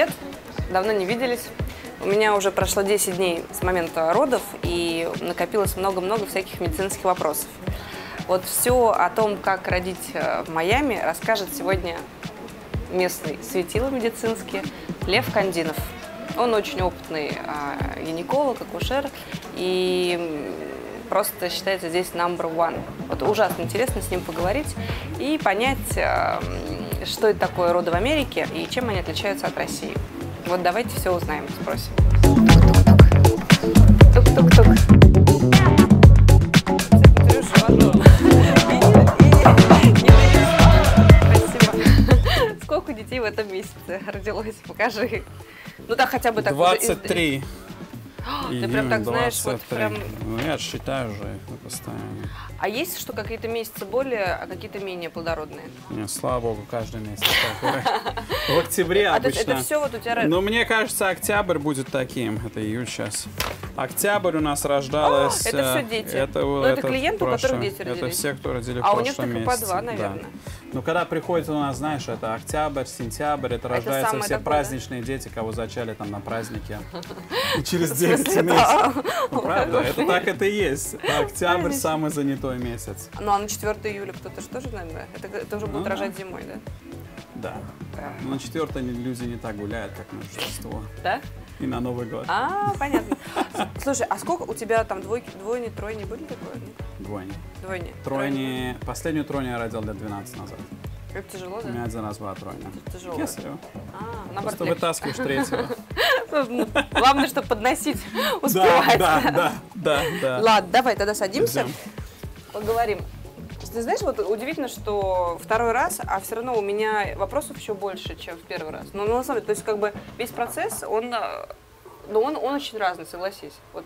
привет! Давно не виделись. У меня уже прошло 10 дней с момента родов, и накопилось много-много всяких медицинских вопросов. Вот все о том, как родить в Майами, расскажет сегодня местный светило медицинский Лев Кандинов. Он очень опытный гинеколог, акушер, и просто считается здесь number one. Вот ужасно интересно с ним поговорить и понять, что это такое роды в Америке и чем они отличаются от России. Вот давайте все узнаем, спросим. Тук-тук-тук. Спасибо. Сколько детей в этом месяце родилось? Покажи. Ну так хотя бы так. 23. Ты прям так знаешь, вот прям... Ну, я считаю уже постоянно. А есть что какие-то месяцы более, а какие-то менее плодородные? Нет, слава богу, каждый месяц такой. В октябре обычно. Это все вот у тебя... Но мне кажется, октябрь будет таким. Это июль сейчас. Октябрь у нас рождалось... Это все дети. Это клиенты, у которых дети родились? Это все, кто родили в прошлом месяце. А у них только по два, наверное. Да. Ну, когда приходит у нас, знаешь, это октябрь, сентябрь, это рождаются все такое, праздничные дети, кого зачали там на празднике. И через 9 месяцев. Ну, правда, это так это и есть. Октябрь самый занятой месяц. Ну, а на 4 июля кто-то же тоже, наверное, это уже будет рожать зимой, да? Да. На 4 люди не так гуляют, как на Рождество. Да? И на Новый год. Понятно. Слушай, а сколько у тебя там двойни, тройни были такое? Двойни. Тройни. Последнюю тройню я родил лет 12 назад. Это тяжело, да? У меня один раз была тройня. Это тяжело. Кесарево. Наоборот, просто вытаскиваешь третьего. Главное, чтобы подносить, успевать. Да. Ладно, давай тогда садимся, поговорим. Ты знаешь, вот удивительно, что второй раз, а все равно у меня вопросов еще больше, чем в первый раз. Но на самом деле, то есть как бы весь процесс, он очень разный, согласись. Вот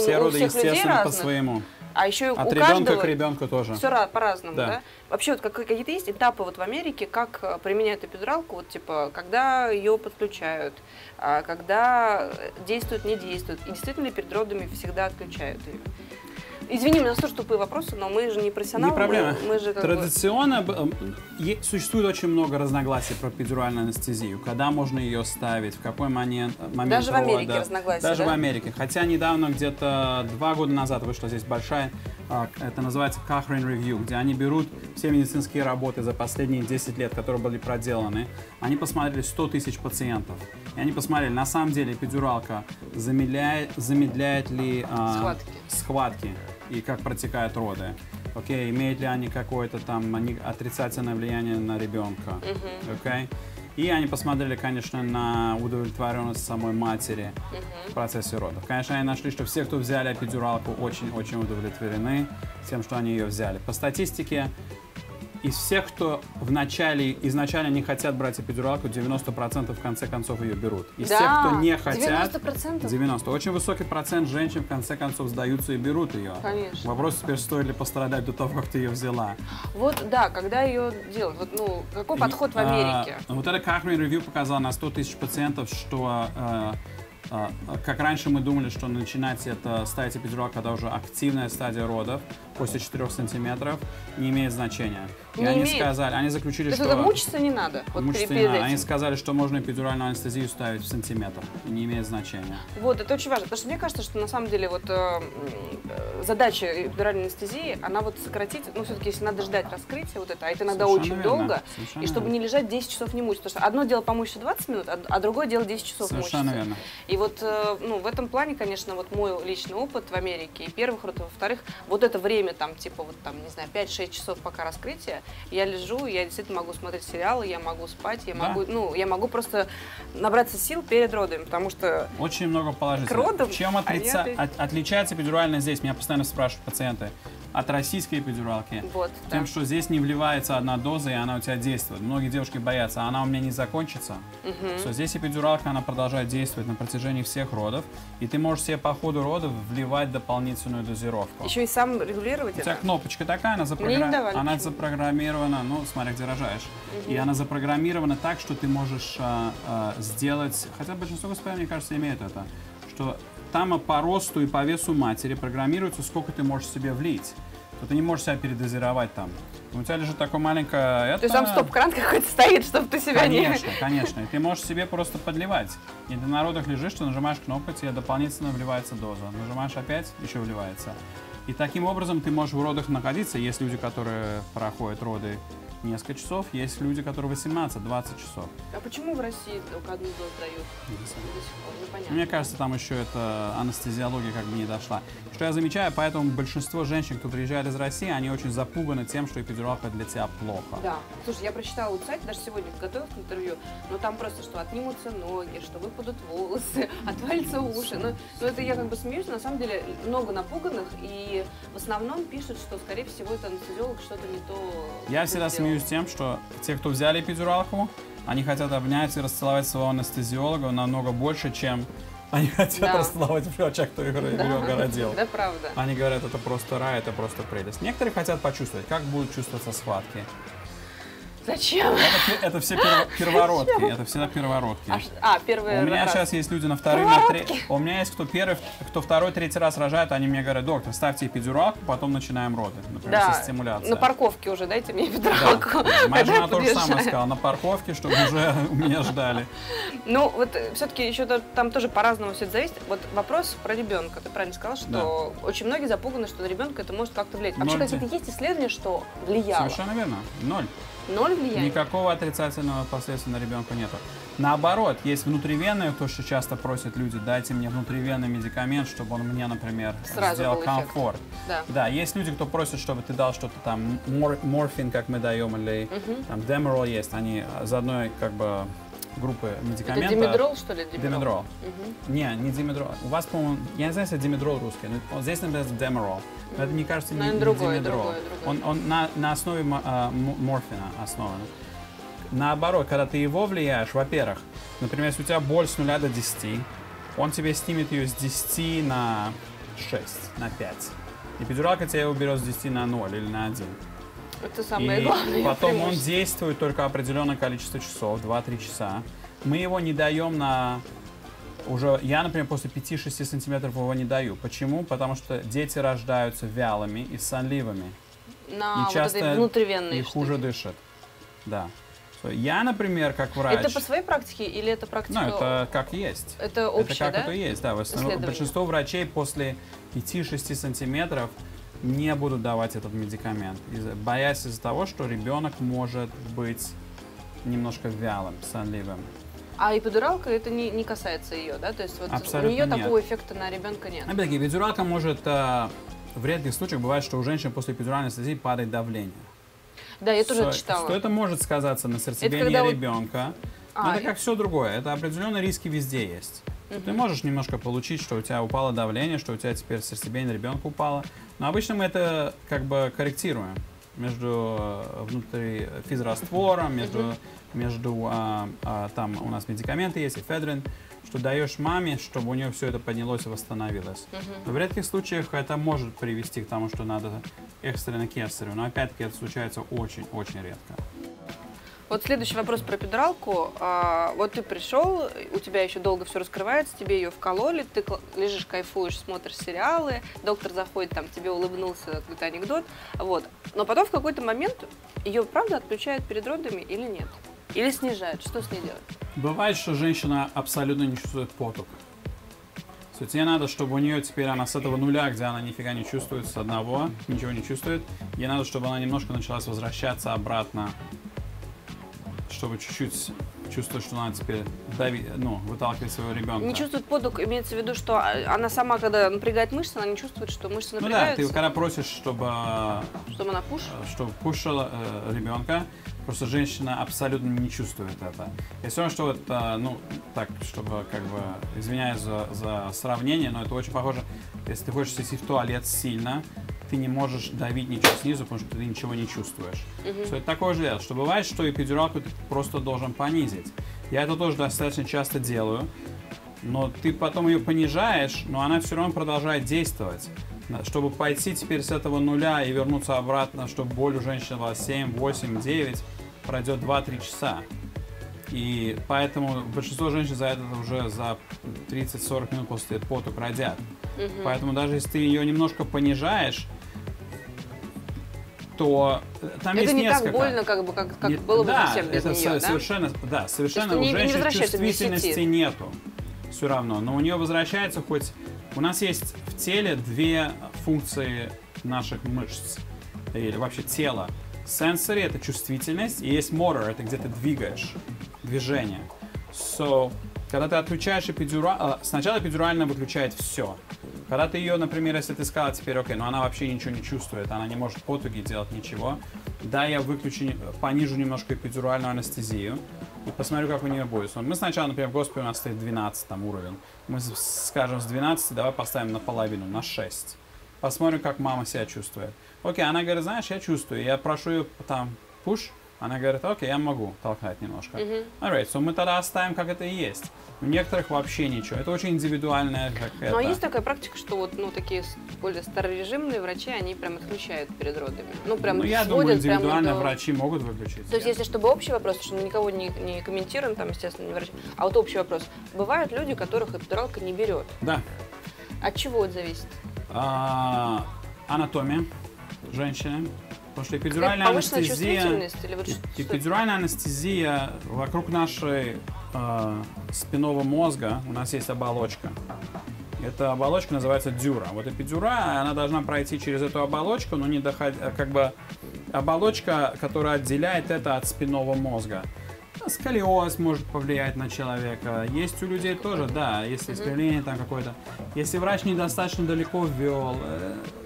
все роды, естественно, по своему. А еще от у ребенка каждого к ребенку тоже. Все по-разному, да? Вообще, вот какие-то есть этапы вот в Америке, как применяют эпидуралку, вот типа, когда ее подключают, когда действует, не действует. И действительно ли перед родами всегда отключают ее? Извини, у нас тоже тупые вопросы, но мы же не профессионалы. Не проблема. Мы же традиционно существует очень много разногласий про эпидуральную анестезию. Когда можно ее ставить, в какой момент даже в Америке разногласия, даже в Америке. Хотя недавно, где-то 2 года назад вышла здесь большая, это называется Cochrane Review, где они берут все медицинские работы за последние 10 лет, которые были проделаны. Они посмотрели 100 тысяч пациентов. И они посмотрели, на самом деле эпидуралка замедляет ли схватки и как протекают роды. Окей, имеют ли они какое-то там отрицательное влияние на ребенка. Окей? И они посмотрели, конечно, на удовлетворенность самой матери в процессе родов. Конечно, они нашли, что все, кто взяли эпидуралку, очень-очень удовлетворены тем, что они ее взяли. По статистике, из всех, кто изначально не хотят брать эпидуралку, 90% в конце концов ее берут. Из тех, кто не хотят, 90%. Очень высокий процент женщин в конце концов сдаются и берут ее. Конечно. Вопрос теперь, стоит ли пострадать до того, как ты ее взяла. Вот, да, когда ее делать? Вот, какой подход в Америке? Вот это Cochrane Review показал на 100 тысяч пациентов, что как раньше мы думали, что начинать ставить эпидуралку, когда уже активная стадия родов, после 4 сантиметров, не имеет значения. И они заключили, что... Это мучиться не надо. Мучиться не надо. Они сказали, что можно эпидуральную анестезию ставить в сантиметр. И не имеет значения. Вот, это очень важно. Потому что мне кажется, что на самом деле задача эпидуральной анестезии, она сократить, все-таки если надо ждать раскрытия, а это иногда очень долго, и чтобы не лежать 10 часов не мучиться. Потому что одно дело помучиться 20 минут, а другое дело 10 часов мучиться. Совершенно верно. И в этом плане, конечно, мой личный опыт в Америке и первых родов, во-вторых, вот это время, не знаю, 5-6 часов пока раскрытия, я лежу, я действительно могу смотреть сериалы, я могу спать, я могу просто набраться сил перед родами, потому что... Очень много положительных. Чем отличается эпидуральная здесь? Меня постоянно спрашивают пациенты. От российской эпидуралки. Тем, что здесь не вливается одна доза, и она у тебя действует. Многие девушки боятся, она у меня не закончится. Что здесь эпидуралка, она продолжает действовать на протяжении всех родов, и ты можешь себе по ходу родов вливать дополнительную дозировку. Еще и сам регулировать это? У тебя кнопочка такая, она запрограммирована, смотря где рожаешь. И она запрограммирована так, что ты можешь сделать, хотя большинство госпожа, мне кажется, имеет это, что там по росту и по весу матери программируется, сколько ты можешь себе влить. то ты не можешь себя передозировать там. У тебя лежит такое маленькое... То есть там стоп-кран какой-то стоит, чтобы ты себя не... Конечно, конечно. И ты можешь себе просто подливать. И ты на родах лежишь, ты нажимаешь кнопку, тебе дополнительно вливается доза. Нажимаешь опять, еще вливается. И таким образом ты можешь в родах находиться. Есть люди, которые проходят роды несколько часов, есть люди, которые 18-20 часов. А почему в России только одну дозу дают? До сих пор непонятно. Мне кажется, там еще эта анестезиология как бы не дошла. Что я замечаю, поэтому большинство женщин, кто приезжает из России, они очень запуганы тем, что эпидуралка для тебя плохо. Да. Слушай, я прочитала вот сайт, даже сегодня готовилась к интервью, но там просто, что отнимутся ноги, что выпадут волосы, отвалятся уши. Но это я как бы смеюсь, на самом деле много напуганных, и в основном пишут, что, скорее всего, это анестезиолог что-то не то. Я всегда смеюсь тем, что те, кто взяли эпидуралку, они хотят обнять и расцеловать своего анестезиолога намного больше, чем они хотят расцеловать врача, который ребенка родил. Да, правда. Они говорят, это просто рай, это просто прелесть. Некоторые хотят почувствовать, как будут чувствоваться схватки. Зачем? Это все первородки. Это всегда первородки. Первый раз. У меня сейчас есть люди на второй, на третий. У меня есть кто первый, кто второй, третий раз рожает, они мне говорят: доктор, ставьте эпидуралку, потом начинаем роды. Например, со стимуляцией. На парковке уже дайте мне эпидуралку. Да. Моя жена тоже самое сказала, на парковке, чтобы уже меня ждали. Ну, вот все-таки еще там тоже по-разному все это зависит. Вот вопрос про ребенка. Ты правильно сказал, что очень многие запуганы, что на ребенка это может как-то влиять. Вообще какие-то есть исследования, что влияло? Совершенно верно. Ноль. Ноль влияния? Никакого отрицательного последствия на ребенка нету. Наоборот, есть внутривенные, то, что часто просят люди: дайте мне внутривенный медикамент, чтобы он мне, например, сразу сделал комфорт. Да, есть люди, кто просит, чтобы ты дал что-то там, морфин, как мы даем, или там демерол есть, они заодно как бы группы медикаментов. Это димедрол, что ли? Димедрол. Не димедрол. У вас, по-моему, я не знаю, если димедрол русский, но здесь, например, демерол. Но это, мне кажется, не димедрол. Он на основе морфина основан. Наоборот, когда ты его влияешь, во-первых, например, если у тебя боль с 0 до 10, он тебе снимет ее с 10 на 6, на 5. Эпидуралка тебя его берет с 10 на 0 или на 1. Это самое главное. И потом он действует только определенное количество часов, 2-3 часа. Мы его не даем на... Я, например, после 5-6 сантиметров его не даю. Почему? Потому что дети рождаются вялыми и сонливыми. И часто внутривенные и хуже дышат. Да. Я, например, как врач... Это по своей практике или это практика? Ну, это как есть. Это общее, это как это есть, да. Большинство врачей после 5-6 сантиметров не будут давать этот медикамент, боясь из-за того, что ребенок может быть немножко вялым, сонливым. А эпидуралка, это не касается ее, да? То есть вот у нее такого эффекта на ребенка нет? Опять-таки, эпидуралка может... В редких случаях бывает, что у женщин после эпидуральной анестезии падает давление. Да, я тоже читала. Что это может сказаться на сердцебиении ребенка. Но это как все другое. Это определенные риски везде есть. Ты можешь немножко получить, что у тебя упало давление, что у тебя теперь сердцебиение ребенка упало. Но обычно мы это как бы корректируем между внутри физраствором, между там у нас медикаменты есть, эфедрин, что даешь маме, чтобы у нее все это поднялось и восстановилось. Но в редких случаях это может привести к тому, что надо экстренно кесарево. Но опять-таки это случается очень-очень редко. Вот следующий вопрос про эпидуралку. Вот ты пришел, у тебя еще долго все раскрывается, тебе ее вкололи, ты лежишь, кайфуешь, смотришь сериалы, доктор заходит, там тебе улыбнулся, какой-то анекдот. Вот. Но потом в какой-то момент ее, правда, отключают перед родами или нет? Или снижают? Что с ней делать? Бывает, что женщина абсолютно не чувствует поток. Тебе надо, чтобы у нее теперь она с этого нуля, где она нифига не чувствует, с одного, ничего не чувствует, ей надо, чтобы она немножко началась возвращаться обратно, чтобы чуть-чуть чувствовать, что надо теперь выталкивать своего ребенка. Не чувствует поток, имеется в виду, что она сама, когда напрягает мышцы, она не чувствует, что мышцы напрягаются? Ну да, ты когда просишь, чтобы она пушила ребенка, просто женщина абсолютно не чувствует это. И все равно, что это, так, чтобы, как бы, извиняюсь за сравнение, но это очень похоже, если ты хочешь сесть в туалет сильно, ты не можешь давить ничего снизу, потому что ты ничего не чувствуешь. Это такое же дело, что бывает, что эпидуралку ты просто должен понизить. Я это тоже достаточно часто делаю, но ты потом ее понижаешь, но она все равно продолжает действовать. Чтобы пойти теперь с этого нуля и вернуться обратно, чтобы боль у женщины была 7, 8, 9, пройдет 2-3 часа. И поэтому большинство женщин за это уже за 30-40 минут после поток родят. Поэтому даже если ты ее немножко понижаешь, то там есть Это не несколько. так больно, как Нет, было бы да, совсем без это нее, да? совершенно у не женщин возвращается к 10. чувствительности нету. Все равно. Но у нее возвращается хоть... У нас есть в теле две функции наших мышц. Или вообще тела. Сенсори — это чувствительность, и есть motor — это где ты двигаешь. Движение. So, когда ты отключаешь эпидурал, сначала эпидурально выключает все. Когда ты ее, например, если ты сказала теперь, окей, но она вообще ничего не чувствует, она не может потуги делать ничего, да, я понижу немножко эпидуральную анестезию и посмотрю, как у нее будет. Мы сначала, например, в госпитале у нас стоит 12 там уровень. Мы скажем с 12 давай поставим на половину, на 6. Посмотрим, как мама себя чувствует. Окей, она говорит, знаешь, я чувствую. Я прошу ее там push. Она говорит, окей, я могу толкать немножко. Alright, so мы тогда оставим, как это и есть. У некоторых вообще ничего. Это очень индивидуальное. Но есть такая практика, что вот, ну, такие более старорежимные врачи, они прям отключают перед родами. Ну, прям я думаю, индивидуально врачи могут выключить. То есть, если чтобы общий вопрос, что мы никого не комментируем, там, естественно, не врачи, а вот общий вопрос. Бывают люди, которых эпидуралка не берет. Да. От чего это зависит? Анатомия женщины. Потому что эпидуральная анестезия вокруг нашей спинного мозга у нас есть оболочка. Эта оболочка называется дюра. Вот эпидура, она должна пройти через эту оболочку, но не доходить, как бы оболочка, которая отделяет это от спинного мозга. Сколиоз может повлиять на человека. Есть у людей тоже, да, если искривление там какое-то. Если врач недостаточно далеко ввел,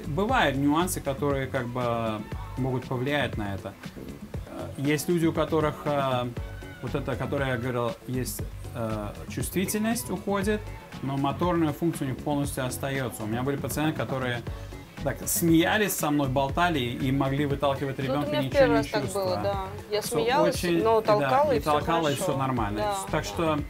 бывают нюансы, которые как бы могут повлиять на это. Есть люди, у которых вот это, которое я говорил, есть чувствительность уходит, но моторная функция у них полностью остается. У меня были пациенты, которые так смеялись со мной, болтали и могли выталкивать ребенка, ну, ничего не чувствовали. Так было, да. Я So, смеялась, но толкала, да, и толкала, и все все нормально. Да. Так что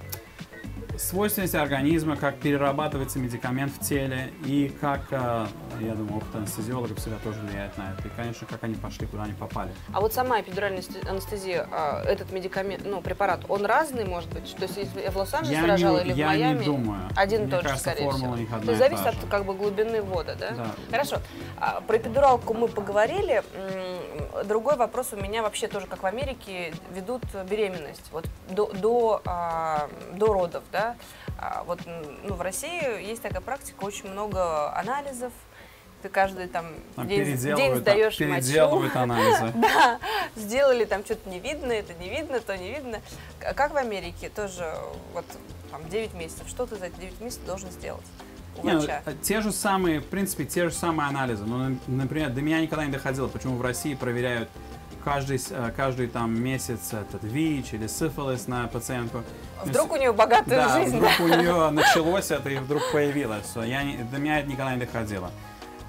свойственность организма, как перерабатывается медикамент в теле и как, я думаю, опыт анестезиологов всегда тоже влияет на это. И, конечно, как они пошли, куда они попали. А вот сама эпидуральная анестезия, этот медикамент, ну, препарат, он разный, может быть? То есть, если я в Лос-Анджелесе рожала или в Майами? Я не думаю. Один Мне тот же, кажется, скорее всего. у них одна То есть, и зависит та от же. как бы глубины ввода, да? Да. Хорошо. Про эпидуралку мы поговорили. Другой вопрос у меня вообще тоже, как в Америке, ведут беременность. Вот до родов, да? Вот, ну, в России есть такая практика, очень много анализов. Ты каждый там день сдаешь мочу. Переделывают анализы. Да, сделали там что-то не видно, это не видно, то не видно. Как в Америке тоже, вот там 9 месяцев, что ты за эти 9 месяцев должен сделать у врача? Те же самые, в принципе, те же самые анализы. Ну, например, до меня никогда не доходило, почему в России проверяют каждый там месяц этот ВИЧ или сифилис на пациентку. Вдруг у нее богатая жизнь. Вдруг у нее началось это и вдруг появилось. До меня это никогда не доходило.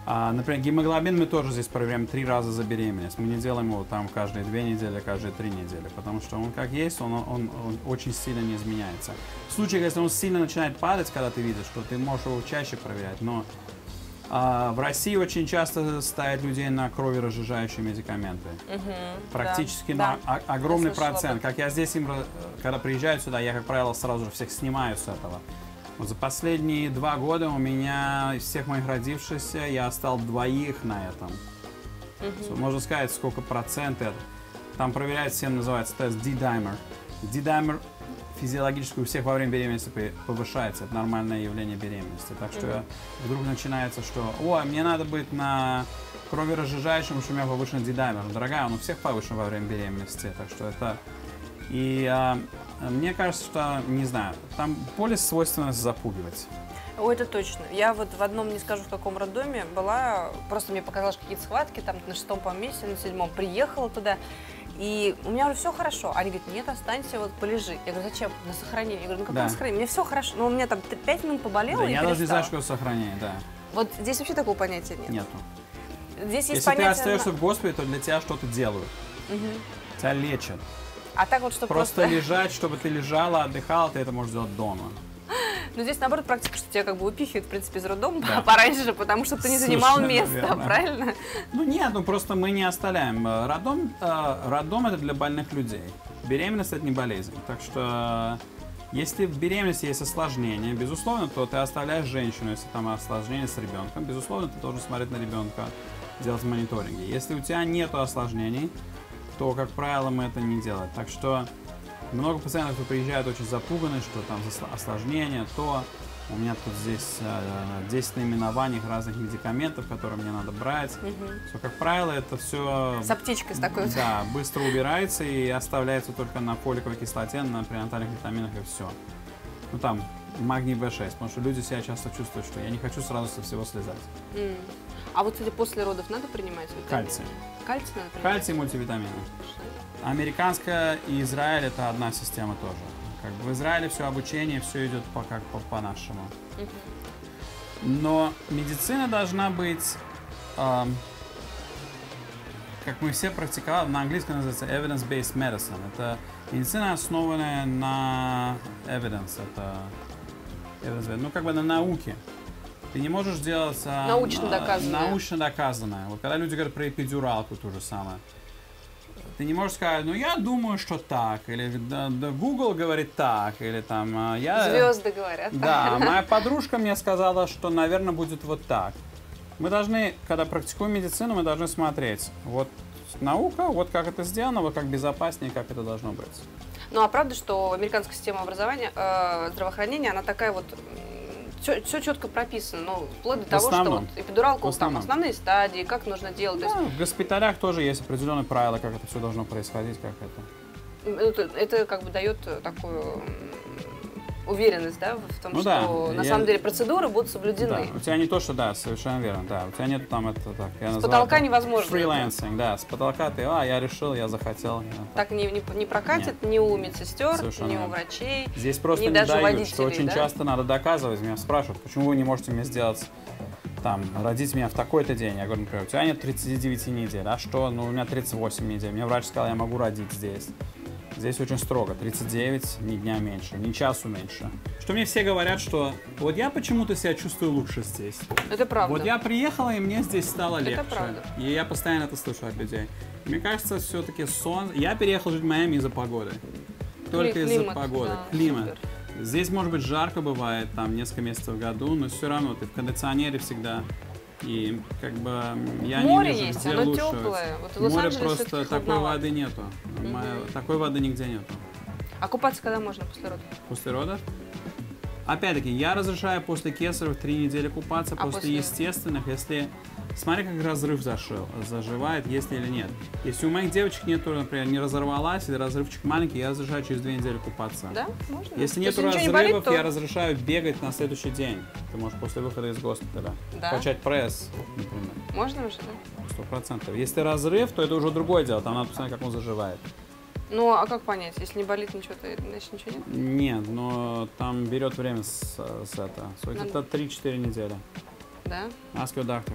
Например, гемоглобин мы тоже здесь проверяем 3 раза за беременность. Мы не делаем его там каждые 2 недели, каждые 3 недели, потому что он как есть, он очень сильно не изменяется. В случае, если он сильно начинает падать, когда ты видишь, что ты можешь его чаще проверять, но в России очень часто ставят людей на кроверазжижающие медикаменты. Практически огромный процент. Как я здесь, когда приезжаю сюда, я, как правило, сразу же всех снимаю с этого. Вот за последние 2 года у меня из всех моих родившихся я оставил 2 на этом. Можно сказать, сколько процент это. Там проверяют, всем называется тест D-dimer. D-dimer физиологически у всех во время беременности повышается. Это нормальное явление беременности. Так что вдруг начинается, что мне надо быть на кроверазжижающем, потому что у меня повышен D-dimer. Дорогая, он у всех повышен во время беременности. Так что это... И мне кажется, что, не знаю, там более свойственно запугивать. Ой, это точно. Я вот в одном, не скажу в каком роддоме, была, просто мне показалось какие-то схватки, там на 6-м месяце, на 7-м приехала туда, и у меня уже все хорошо. Они говорят, нет, останься, вот полежи. Я говорю, зачем? На сохранение. Я говорю, ну какое сохранение? Мне все хорошо. Но у меня там 5 минут поболело, и я даже не знаю, что сохранение, да. Вот здесь вообще такого понятия нет. Нету. Здесь есть Если ты остаешься в госпитале, то для тебя что-то делают. Тебя лечат. А так вот, что просто лежать, чтобы ты лежала, отдыхала, ты это можешь делать дома. Ну, здесь, наоборот, практика, что тебя как бы выпихивают, в принципе, из роддома пораньше, потому что ты не занимал место, правильно? Ну, нет, просто мы не оставляем. Роддом это для больных людей. Беременность это не болезнь. Так что, если в беременности есть осложнение, безусловно, то ты оставляешь женщину, если там осложнение с ребенком. Безусловно, ты должен смотреть на ребенка. делать мониторинги. Если у тебя нет осложнений, то, как правило, мы это не делаем. Так что много пациентов, кто приезжают очень запуганы, что там осложнения, то у меня тут здесь 10 наименований разных медикаментов, которые мне надо брать. Все, как правило, это все... С аптечкой с такой. Да, быстро убирается и оставляется только на фоликовой кислоте, на пренатальных витаминах и все. Ну там магний В6, потому что люди себя часто чувствуют, что я не хочу сразу со всего слезать. А вот, кстати, после родов надо принимать витамины? Кальций. Кальций надо принимать? Кальций и мультивитамины. Американская и Израиль это одна система тоже. Как бы в Израиле все обучение, все идет по-нашему. Но медицина должна быть, как мы все практиковали, на английском называется evidence-based medicine. Это медицина, основанная на evidence, ну как бы на науке. Ты не можешь делать научно доказанное. Вот когда люди говорят про эпидуралку, то же самое. Ты не можешь сказать, ну я думаю, что так, или да, Google говорит так, или там звезды говорят. Да, моя подружка мне сказала, что, наверное, будет вот так. Мы должны, когда практикуем медицину, мы должны смотреть, вот наука, вот как это сделано, вот как безопаснее, как это должно быть. Ну а правда, что американская система здравоохранения, она такая вот, все четко прописано, ну, вплоть до того, что вот эпидуралку, там основные стадии, как нужно делать. Да, в госпиталях тоже есть определенные правила, как это все должно происходить, как это. Это как бы дает такую уверенность, да, в том, ну, что да, на самом деле процедуры будут соблюдены. Да, у тебя не то, что да, совершенно верно, да, у тебя нет там это так. С потолка невозможно. Фрилансинг, да, с потолка ты, я решил, я захотел. Так не прокатит ни у медсестер, ни у врачей. Здесь просто не даже дают, водителей, что очень часто надо доказывать. Меня спрашивают, почему вы не можете мне сделать, там, родить меня в такой-то день. Я говорю, например, у тебя нет 39 недель, а что? Ну, у меня 38 недель. Мне врач сказал, я могу родить здесь. Здесь очень строго, 39, ни дня меньше, ни часу меньше. Что мне все говорят, что вот я почему-то себя чувствую лучше здесь. Это правда. Вот я приехала, и мне здесь стало легче. Это правда. И я постоянно это слышу от людей. Мне кажется, все-таки сон... Я переехал жить в Майами из-за погоды. Только из-за погоды. Да, климат. Супер. Здесь, может быть, жарко бывает, там, несколько месяцев в году, но все равно ты в кондиционере всегда. И как бы я море не вижу, есть, где оно лучше. теплое. Вот в Море Лос-Анджелесе просто такой воды нету. Такой воды нигде нету. А купаться когда можно после родов? После родов? Опять-таки, я разрешаю после кесарева 3 недели купаться, после естественных, если... Смотри, как разрыв заживает, если или нет. Если у моих девочек нету, например, не разорвалась, или разрывчик маленький, я разрешаю через 2 недели купаться. Да? Можно? Если нету разрывов, я разрешаю бегать на следующий день. Ты можешь после выхода из госпиталя качать пресс, например. Можно уже, да? 100%. Если разрыв, то это уже другое дело, там надо посмотреть, как он заживает. Ну, а как понять? Если не болит ничего, то значит ничего нет? Нет, но там берет время с этого. Это 3-4 недели. Да? Ask your doctor.